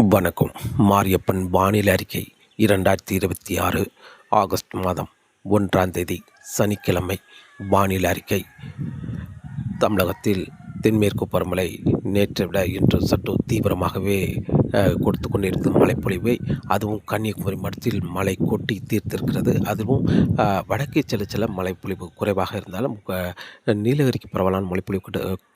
வணக்கம். மாரியப்பன் வானிலை அறிக்கை 2026 ஆகஸ்ட் மாதம் 1ஆம் தேதி சனிக்கிழமை. வானிலை அறிக்கை. தமிழகத்தில் தென்மேற்கு பருவமழை நேற்றை விட இன்று சற்று தீவிரமாகவே கொடுத்து கொண்டிருக்கும் மழைப்பொழிவை, அதுவும் கன்னியாகுமரி மாவட்டத்தில் மழை கொட்டி தீர்த்திருக்கிறது. அதுவும் வடக்கே செல்ல செல்ல மழைப்பொழிவு குறைவாக இருந்தாலும் நீலகிரிக்கு பரவலான மழைப்பொழிவு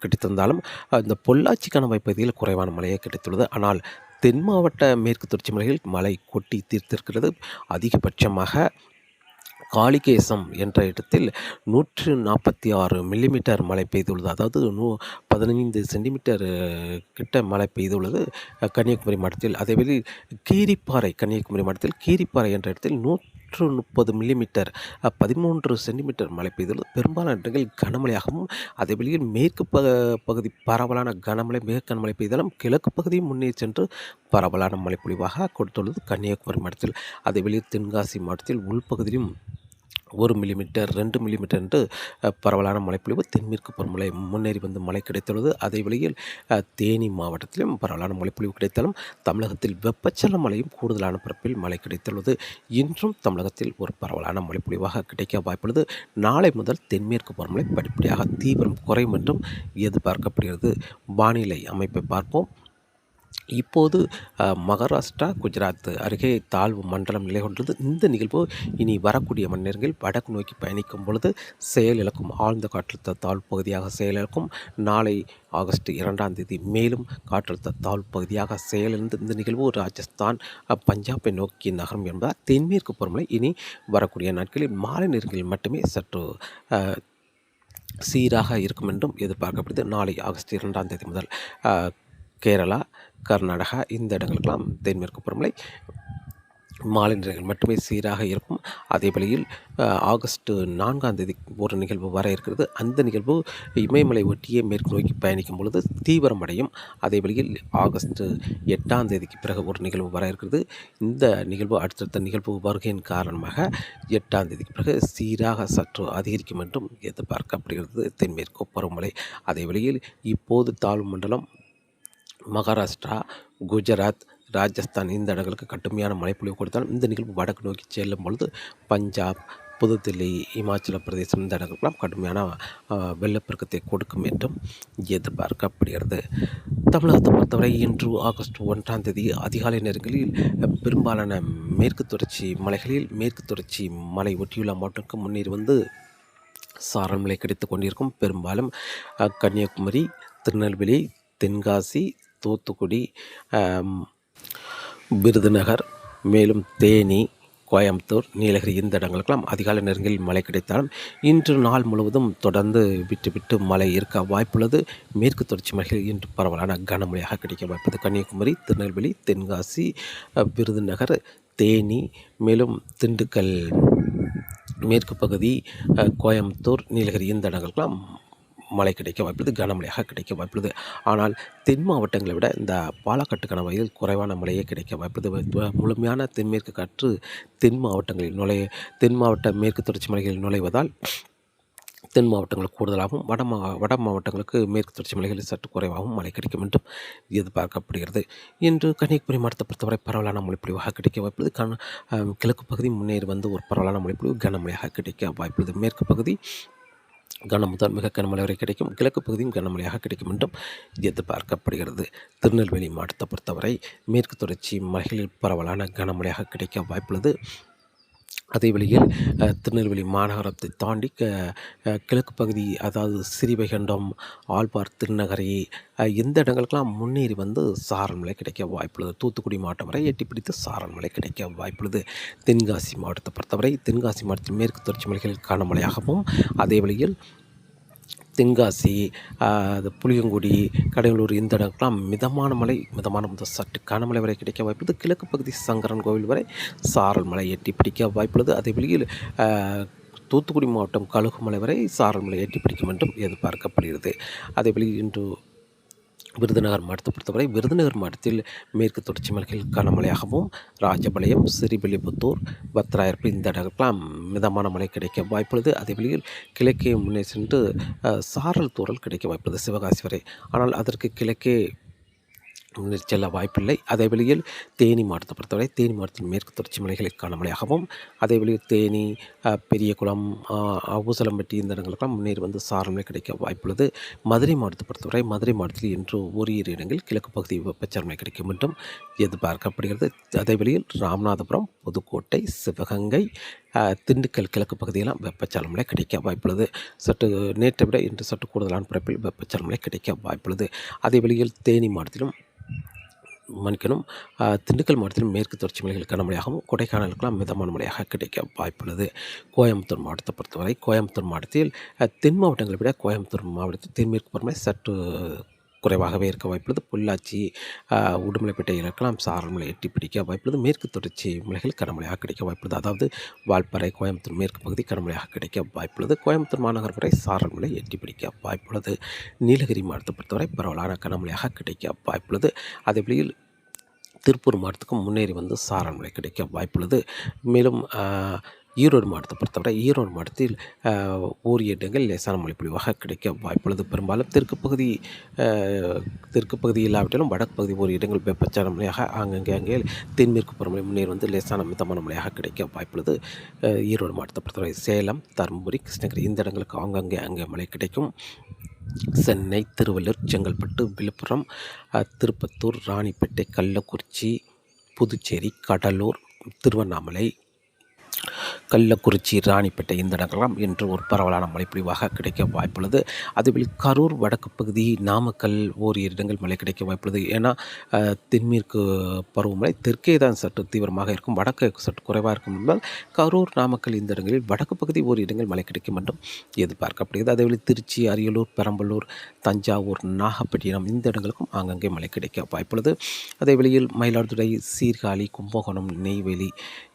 கிடைத்திருந்தாலும் இந்த பொள்ளாச்சிக்கான பகுதியில் குறைவான மழையே கிடைத்துள்ளது. ஆனால் தென் மாவட்ட மேற்கு தொடர்ச்சி மலைகளில் மழை கொட்டி தீர்த்திருக்கிறது. அதிகபட்சமாக காளிகேசம் என்ற இடத்தில் 146 மில்லிமீட்டர் மழை பெய்துள்ளது. அதாவது 15 சென்டிமீட்டர் கிட்ட மழை பெய்துள்ளது கன்னியாகுமரி மாவட்டத்தில். அதேவேளை கன்னியாகுமரி மாவட்டத்தில் கீரிப்பாறை என்ற இடத்தில் 130 மில்லிமீட்டர் 13 சென்டிமீட்டர் மழை பெய்துள்ளது. பெரும்பாலான இடங்களில் கனமழையாகவும், அதே வெளியில் மேற்கு பகுதி பரவலான கனமழை மிக கனமழை பெய்தாலும் கிழக்கு பகுதியும் முன்னே சென்று பரவலான மழை பொழிவாக கொடுத்துள்ளது கன்னியாகுமரி மாவட்டத்தில். அதே வெளியில் தென்காசி மாவட்டத்தில் உள்பகுதியிலும் 1 மில்லிமீட்டர் 2 மில்லிமீட்டர் என்று பரவலான மழைப்பொழிவு தென்மேற்கு பருவமழை முன்னேறி வந்து மழை கிடைத்துள்ளது. அதே வழியில் தேனி மாவட்டத்திலும் பரவலான மழைப்பொழிவு கிடைத்தாலும் தமிழகத்தில் வெப்பச்சலன மழையும் கூடுதலான பரப்பில் மழை கிடைத்துள்ளது. இன்றும் தமிழகத்தில் ஒரு பரவலான மழைப்பொழிவாக கிடைக்க வாய்ப்புள்ளது. நாளை முதல் தென்மேற்கு பருவமழை படிப்படியாக தீவிரம் குறையும் என்றும் எதிர்பார்க்கப்படுகிறது. வானிலை அமைப்பை பார்ப்போம். இப்போது மகாராஷ்டிரா, குஜராத் அருகே தாழ்வு மண்டலம் நிலை கொண்டது. இந்த நிகழ்வு இனி வரக்கூடிய மணி நேரங்களில் வடக்கு நோக்கி பயணிக்கும் பொழுது செயலிழக்கும். ஆழ்ந்த காற்றழுத்த தாழ்வு பகுதியாக செயலிழக்கும். நாளை ஆகஸ்ட் 2ஆம் தேதி மேலும் காற்றழுத்த தாழ்வு பகுதியாக செயலிழந்து இந்த நிகழ்வு ராஜஸ்தான், பஞ்சாபை நோக்கி நகரும் என்பதால் தென்மேற்கு பருவமழை இனி வரக்கூடிய நாட்களில் மாலை நேரங்களில் மட்டுமே சற்று சீராக இருக்கும் என்றும் எதிர்பார்க்கப்படுது. நாளை ஆகஸ்ட் 2ஆம் தேதி முதல் கேரளா, கர்நாடகா இந்த இடங்களுக்கெல்லாம் தென்மேற்கு பருவமழை மாலை நேரங்கள் மட்டுமே சீராக இருக்கும். அதே வழியில் ஆகஸ்ட் 4ஆம் தேதி ஒரு நிகழ்வு வர இருக்கிறது. அந்த நிகழ்வு இமயமலை ஒட்டியே மேற்கு நோக்கி பயணிக்கும் பொழுது தீவிரமடையும். அதே வழியில் ஆகஸ்ட் 8ஆம் தேதிக்கு பிறகு ஒரு நிகழ்வு வர இருக்கிறது. இந்த நிகழ்வு அடுத்தடுத்த நிகழ்வு வருகையின் காரணமாக 8ஆம் தேதிக்கு பிறகு சீராக சற்று அதிகரிக்கும் என்றும் எதிர்பார்க்கப்படுகிறது தென்மேற்கு பருவமழை. அதே வழியில் இப்போது தாழ்வு மண்டலம் மகாராஷ்டிரா, குஜராத், ராஜஸ்தான் இந்த இடங்களுக்கு கடுமையான மழைப்பொழிவு கொடுத்தாலும் இந்த நிகழ்வு வடக்கு நோக்கி செல்லும் பொழுது பஞ்சாப், புதுதில்லி, இமாச்சல பிரதேசம் இந்த இடங்களுக்கெல்லாம் கடுமையான வெள்ளப்பெருக்கத்தை கொடுக்கும் என்றும் எதிர்பார்க்கப்படுகிறது. தமிழகத்தை பொறுத்தவரை இன்று ஆகஸ்ட் 1ஆம் தேதி அதிகாலை நேரங்களில் பெரும்பாலான மேற்கு தொடர்ச்சி மலைகளில் மேற்கு தொடர்ச்சி மலை ஒட்டியுள்ள மாவட்டங்களுக்கு முன்னேறி வந்து சாரல் மழை கிடைத்து கொண்டிருக்கும். பெரும்பாலும் கன்னியாகுமரி, திருநெல்வேலி, தென்காசி, தூத்துக்குடி, விருதுநகர், மேலும் தேனி, கோயம்புத்தூர், நீலகிரி இந்த இடங்களுக்கெல்லாம் அதிகாலை நேரங்களில் மழை கிடைத்தாலும் இன்று நாள் முழுவதும் தொடர்ந்து விட்டு மழை இருக்க வாய்ப்புள்ளது. மேற்கு தொடர்ச்சி மலைகளில் இன்று பரவலான கனமழையாக கிடைக்க வாய்ப்புள்ளது. கன்னியாகுமரி, திருநெல்வேலி, தென்காசி, விருதுநகர், தேனி, மேலும் திண்டுக்கல் மேற்கு பகுதி, கோயம்புத்தூர், நீலகிரி இந்த இடங்களுக்கெல்லாம் மழை கிடைக்க வாய்ப்புள்ளது. கனமழையாக கிடைக்க வாய்ப்புள்ளது. ஆனால் தென் மாவட்டங்களை விட இந்த பாலக்காட்டுக்கான வகையில் குறைவான மழையே கிடைக்க வாய்ப்புள்ளது. முழுமையான தென்மேற்கு காற்று தென் மாவட்ட மேற்கு தொடர்ச்சி மலைகளில் நுழைவதால் தென் மாவட்டங்களுக்கு கூடுதலாகவும் வட மாவட்டங்களுக்கு மேற்கு தொடர்ச்சி மலைகளில் சற்று குறைவாகவும் மழை கிடைக்கும் என்றும் எதிர்பார்க்கப்படுகிறது. இன்று கன்னியாகுமரி மாவட்டத்தை பொறுத்தவரை பரவலான மழைப்பொழிவாக கிடைக்க வாய்ப்புள்ளது. கிழக்கு பகுதி முன்னேறி வந்து ஒரு பரவலான மழைப்பொழிவு கனமழையாக கிடைக்க வாய்ப்புள்ளது. மேற்கு பகுதி கனம் முதல் மிக கனமழை வரை கிடைக்கும். கிழக்கு பகுதியும் கனமழையாக கிடைக்கும் என்றும் எதிர்பார்க்கப்படுகிறது. திருநெல்வேலி மாவட்டத்தை பொறுத்தவரை மேற்கு தொடர்ச்சி மலைகளில் பரவலான கனமழையாக கிடைக்க வாய்ப்புள்ளது. அதே வழியில் திருநெல்வேலி மாநகரத்தை தாண்டி கிழக்கு பகுதி, அதாவது சிறிவைகண்டம், ஆழ்வார் திருநகரி இந்த இடங்களுக்கெல்லாம் முன்னேறி வந்து சாரல் மழை கிடைக்க வாய்ப்புள்ளது. தூத்துக்குடி மாவட்டம் வரை எட்டி பிடித்து சாரல் மழை கிடைக்க வாய்ப்புள்ளது. தென்காசி மாவட்டத்தை பொறுத்தவரை தென்காசி மாவட்டத்தில் மேற்கு தொடர்ச்சி மலைகளில் காணமழையாகவும், அதே வழியில் தென்காசி, புளியங்குடி, கடலூர் இந்த இடங்கள்லாம் மிதமான முதல் சற்று கனமழை வரை கிடைக்க வாய்ப்புள்ளது. கிழக்கு பகுதி சங்கரன் கோவில் வரை சாரல் மழை எட்டி பிடிக்க வாய்ப்புள்ளது. அதே வழியில் தூத்துக்குடி மாவட்டம் கழுகுமலை வரை சாரல் மழை எட்டி பிடிக்கும் என்றும் எதிர்பார்க்கப்படுகிறது. அதே வழியில் இன்று விருதுநகர் மாவட்டத்தை பொறுத்தவரை விருதுநகர் மாவட்டத்தில் மேற்கு தொடர்ச்சி மலைகளில் கனமழையாகவும், ராஜபாளையம், சிறிபெல்லிபுத்தூர், பத்ராயர்ப்பு இந்த இடங்களுக்கெல்லாம் மிதமான மழை கிடைக்க வாய்ப்புள்ளது. அதே வழியில் கிழக்கே முன்னே சென்று சாரல் தூறல் கிடைக்க வாய்ப்புள்ளது சிவகாசி வரை. ஆனால் அதற்கு கிழக்கே செல்ல வாய்ப்பில்லை. அதே வேளையில் தேனி மாவட்டத்தை பொறுத்தவரை தேனி மாவட்டத்தில் மேற்கு தொடர்ச்சி மலைகளுக்கான மழையாகவும், அதே வேளையில் தேனி, பெரியகுளம், ஊசலம்பட்டி இந்த இடங்களுக்கெல்லாம் முன்னேறி வந்து சாரல் மழை கிடைக்க வாய்ப்புள்ளது. மதுரை மாவட்டத்தை பொறுத்தவரை மதுரை மாவட்டத்தில் இன்று ஓரிரு இடங்களில் கிழக்கு பகுதி வெப்பச்சலன கிடைக்கும் என்றும் எதிர்பார்க்கப்படுகிறது. அதே வேளையில் ராமநாதபுரம், புதுக்கோட்டை, சிவகங்கை, திண்டுக்கல் கிழக்கு பகுதியெல்லாம் வெப்பச்சலன மழை கிடைக்க வாய்ப்புள்ளது. சற்று நேற்றை விட இன்று சற்று கூடுதலான பரப்பில் வெப்பச்சலன மழை கிடைக்க வாய்ப்புள்ளது. அதே வேளையில் தேனி மாவட்டத்திலும் திண்டுக்கல் மாவட்டத்தில் மேற்கு தொடர்ச்சி மலைகள் கனமழையாகவும், கொடைக்கானலுக்கெல்லாம் மிதமான மழையாக கிடைக்க வாய்ப்புள்ளது. கோயம்புத்தூர் மாவட்டத்தை பொறுத்தவரை கோயம்புத்தூர் மாவட்டத்தில் தென் மாவட்டங்களை விட கோயம்புத்தூர் மாவட்டத்தில் தென்மேற்கு பருவமழை சற்று குறைவாகவே இருக்க வாய்ப்புள்ளது. பொள்ளாச்சி, உடுமலைப்பேட்டையில் இருக்கலாம் சாரல் மழை எட்டி பிடிக்க வாய்ப்புள்ளது. மேற்கு தொடர்ச்சி மலைகள் கனமழையாக கிடைக்க வாய்ப்புள்ளது. அதாவது வால்பாறை, கோயம்புத்தூர் மேற்கு பகுதி கனமழையாக கிடைக்க வாய்ப்புள்ளது. கோயம்புத்தூர் மாநகர் வரை சாரல் மழை எட்டி பிடிக்க வாய்ப்புள்ளது. நீலகிரி மாவட்டத்தை பொறுத்தவரை பரவலான கனமழையாக கிடைக்க வாய்ப்புள்ளது. அதே வழியில் திருப்பூர் மாவட்டத்துக்கும் முன்னேறி வந்து சாரல் மழை கிடைக்க வாய்ப்புள்ளது. மேலும் ஈரோடு மாவட்டத்தை பொறுத்தவரை ஈரோடு மாவட்டத்தில் ஓரிரு இடங்கள் லேசான மழை பொழிவாக கிடைக்க வாய்ப்புள்ளது. பெரும்பாலும் தெற்கு பகுதி இல்லாவிட்டாலும் வடக்கு பகுதி ஒரு இடங்கள் வெப்பச்சலன மழையாக அங்கே தென்மேற்கு பருவமழை முன்னேறி வந்து லேசான மிதமான மழையாக கிடைக்க வாய்ப்புள்ளது. ஈரோடு மாவட்டத்தை பொறுத்தவரை சேலம், தருமபுரி, கிருஷ்ணகிரி இந்த இடங்களுக்கு அங்கே மழை கிடைக்கும். சென்னை, திருவள்ளூர், செங்கல்பட்டு, விழுப்புரம், திருப்பத்தூர், ராணிப்பேட்டை, கள்ளக்குறிச்சி, புதுச்சேரி, கடலூர், திருவண்ணாமலை, கள்ளக்குறிச்சி, ராணிப்பேட்டை இந்த இடங்கள்லாம் இன்று ஒரு பரவலான மழைப்பொழிவாக கிடைக்க வாய்ப்புள்ளது. அதுபோல் கரூர் வடக்கு பகுதி, நாமக்கல் ஓரிரு இடங்கள் மழை கிடைக்க வாய்ப்புள்ளது. ஏன்னா தென்மேற்கு பருவமழை தெற்கே தான் சற்று தீவிரமாக இருக்கும், வடக்கு சற்று குறைவாக இருக்கும் என்பதால் கரூர், நாமக்கல் இந்த இடங்களில் வடக்கு பகுதி ஓரிரு இடங்கள் மழை கிடைக்கும் என்றும் எதிர்பார்க்கப்படுகிறது. அதேபோல் திருச்சி, அரியலூர், பெரம்பலூர், தஞ்சாவூர், நாகப்பட்டினம் இந்த இடங்களுக்கும் அங்கங்கே மழை கிடைக்க வாய்ப்புள்ளது. அதே வேளையில் மயிலாடுதுறை, சீர்காழி, கும்பகோணம், நெய்வேலி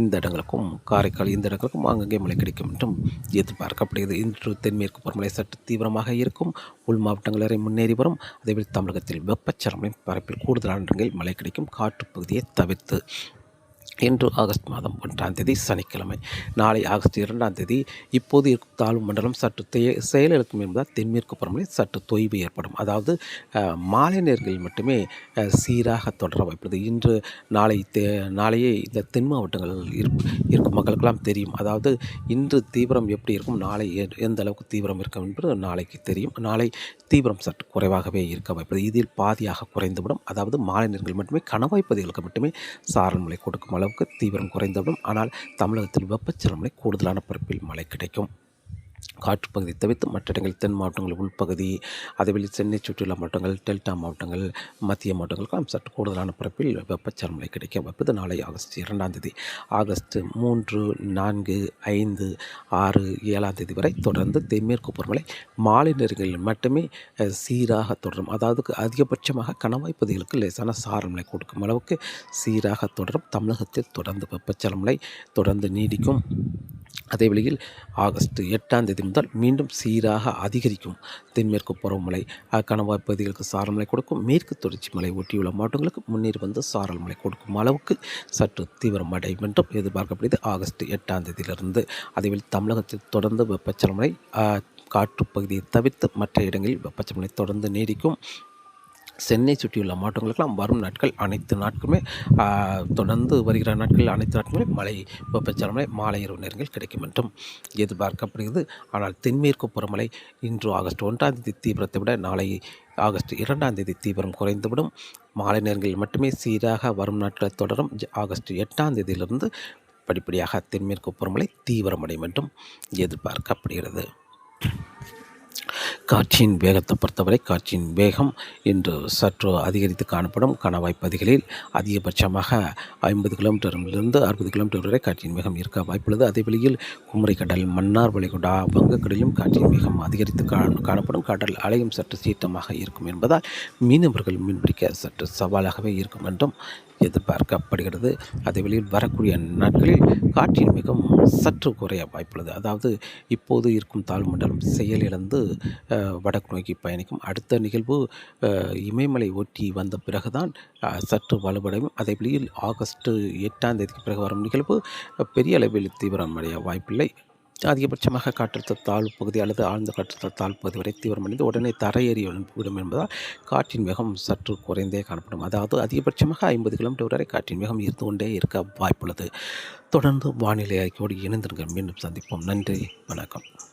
இந்த இடங்களுக்கும், காரைக்கால் இந்த இடங்களுக்கும் அங்கங்கே மழை கிடைக்கும் என்றும் எதிர்பார்க்கப்படுகிறது. இன்று தென்மேற்கு பருவமழை சற்று தீவிரமாக இருக்கும், உள் மாவட்டங்கள் வரை முன்னேறி வரும். அதேபோல் தமிழகத்தில் வெப்பச்சலன பரப்பில் கூடுதலான இடங்களில் மழை கிடைக்கும், காற்றுப் பகுதியை தவிர்த்து. இன்று ஆகஸ்ட் மாதம் 1ஆம் தேதி சனிக்கிழமை. நாளை ஆகஸ்ட் 2ஆம் தேதி இப்போது இருக்கும் தாழ்வு மண்டலம் சற்று செயலிழக்கும் என்பதால் தென்மேற்கு பருவமழை சற்று தொய்வு ஏற்படும். அதாவது மாலை நேரங்களில் மட்டுமே சீராக தொடர வாய்ப்புள்ளது. இன்று நாளையே இந்த தென் மாவட்டங்களில் இருக்கும் மக்களுக்கெல்லாம் தெரியும். அதாவது இன்று தீவிரம் எப்படி இருக்கும், நாளை எந்த அளவுக்கு தீவிரம் இருக்கும் என்பது நாளைக்கு தெரியும். நாளை தீவிரம் சற்று குறைவாகவே இருக்க வாய்ப்புள்ளது. இதில் பாதியாக குறைந்துவிடும். அதாவது மாலை நேரங்களில் மட்டுமே கணவாய் பகுதிகளுக்கு மட்டுமே சாரல் மழை கொடுக்கும் அளவுக்கு தீவிரம் குறைந்துவிடும். ஆனால் தமிழகத்தில் வெப்பச்சலன மழை கூடுதலான பரப்பில் மழை கிடைக்கும். காற்றுப்பகுதி தவிர்த்து மற்ற இடங்கள் தென் மாவட்டங்கள் உள்பகுதி, அதேபோல் சென்னை சுற்றியுள்ள மாவட்டங்கள், டெல்டா மாவட்டங்கள், மத்திய மாவட்டங்களுக்கெல்லாம் சற்று கூடுதலான பரப்பில் வெப்பச்சலன மழை கிடைக்க வாய்ப்பது. நாளை ஆகஸ்ட் 2ஆம் தேதி, ஆகஸ்ட் 3, 4, 5, 6, 7ஆம் தேதி வரை தொடர்ந்து தென்மேற்கு பருவமழை மாலை நேரங்களில் மட்டுமே சீராக தொடரும். அதாவது அதிகபட்சமாக கணவாய் பகுதிகளுக்கு லேசான சாரல் மழை கொடுக்கும் அளவுக்கு சீராக தொடரும். தமிழகத்தில் தொடர்ந்து வெப்பச்சலன மழை தொடர்ந்து நீடிக்கும். அதே வேளையில் ஆகஸ்ட் 8ஆம் தேதி முதல் மீண்டும் சீராக அதிகரிக்கும் தென்மேற்கு பருவமழை கணவாய் பகுதிகளுக்கு சாரல் மழை கொடுக்கும். மேற்கு தொடர்ச்சி மலை ஒட்டியுள்ள மாவட்டங்களுக்கு முன்னேறி வந்து சாரல் மழை கொடுக்கும் அளவுக்கு சற்று தீவிரமடையும் என்றும் எதிர்பார்க்கப்படுகிறது ஆகஸ்ட் 8ஆம் தேதியிலிருந்து. அதேவேளை தமிழகத்தில் தொடர்ந்து வெப்பச்சலன மழை காற்றுப்பகுதியை தவிர்த்து மற்ற இடங்களில் வெப்பச்சலன மழை தொடர்ந்து நீடிக்கும். சென்னை சுற்றியுள்ள மாவட்டங்களுக்கெல்லாம் வரும் நாட்கள் அனைத்து நாட்களுமே தொடர்ந்து வருகிற நாட்களில் அனைத்து நாட்களுமே மழை வெப்பச்சலன மழை மாலை இரவு நேரங்கள் கிடைக்கும் என்றும் எதிர்பார்க்கப்படுகிறது. ஆனால் தென்மேற்கு பருவமழை இன்று ஆகஸ்ட் 1ஆம் தேதி தீவிரத்தை விட நாளை ஆகஸ்ட் 2ஆம் தேதி தீவிரம் குறைந்துவிடும். மாலை நேரங்களில் மட்டுமே சீராக வரும் நாட்களில் தொடரும். ஆகஸ்ட் 8ஆம் தேதியிலிருந்து படிப்படியாக தென்மேற்கு பருவமழை தீவிரமடையும் என்றும் எதிர்பார்க்கப்படுகிறது. காற்றின் வேகத்தை பொறுத்தவரை காற்றின் வேகம் இன்று சற்று அதிகரித்து காணப்படும். கணவாய் பகுதிகளில் அதிகபட்சமாக 50 கிலோமீட்டரிலிருந்து 60 கிலோமீட்டர் வரை காற்றின் வேகம் இருக்க வாய்ப்புள்ளது. அதே வழியில் குமரிக்கடல், மன்னார் வளைகுடா, வங்கக்கடலிலும் காற்றின் வேகம் அதிகரித்து காணப்படும். கடல் அலையும் சற்று சீற்றமாக இருக்கும் என்பதால் மீனவர்கள் மீன்பிடிக்க சற்று சவாலாகவே இருக்கும் என்றும் எதிர்பார்க்கப்படுகிறது. அதே வழியில் வரக்கூடிய நாட்களில் காற்றின் வேகம் சற்று குறைய வாய்ப்புள்ளது. அதாவது இப்போது இருக்கும் தாழ்வு மண்டலம் செயலிழந்து வடக்கு நோக்கி பயணிக்கும். அடுத்த நிகழ்வு இமயமலை ஒட்டி வந்த பிறகுதான் சற்று வலுவடையும். அதே வழியில் ஆகஸ்ட் 8ஆம் தேதிக்கு பிறகு வரும் நிகழ்வு பெரிய அளவில் தீவிரமடைய வாய்ப்பில்லை. அதிகபட்சமாக காற்றழுத்த தாழ்வு பகுதி அல்லது ஆழ்ந்த காற்றழுத்த தாழ்வு பகுதி வரை தீவிரமடைந்து உடனே தரையேறி விடும் என்பதால் காற்றின் வேகம் சற்று குறைந்தே காணப்படும். அதாவது அதிகபட்சமாக 50 கிலோமீட்டர் வரை காற்றின் வேகம் இருந்து கொண்டே இருக்க வாய்ப்புள்ளது. தொடர்ந்து வானிலை அறிக்கையோடு இணைந்திருங்கள். மீண்டும் சந்திப்போம். நன்றி, வணக்கம்.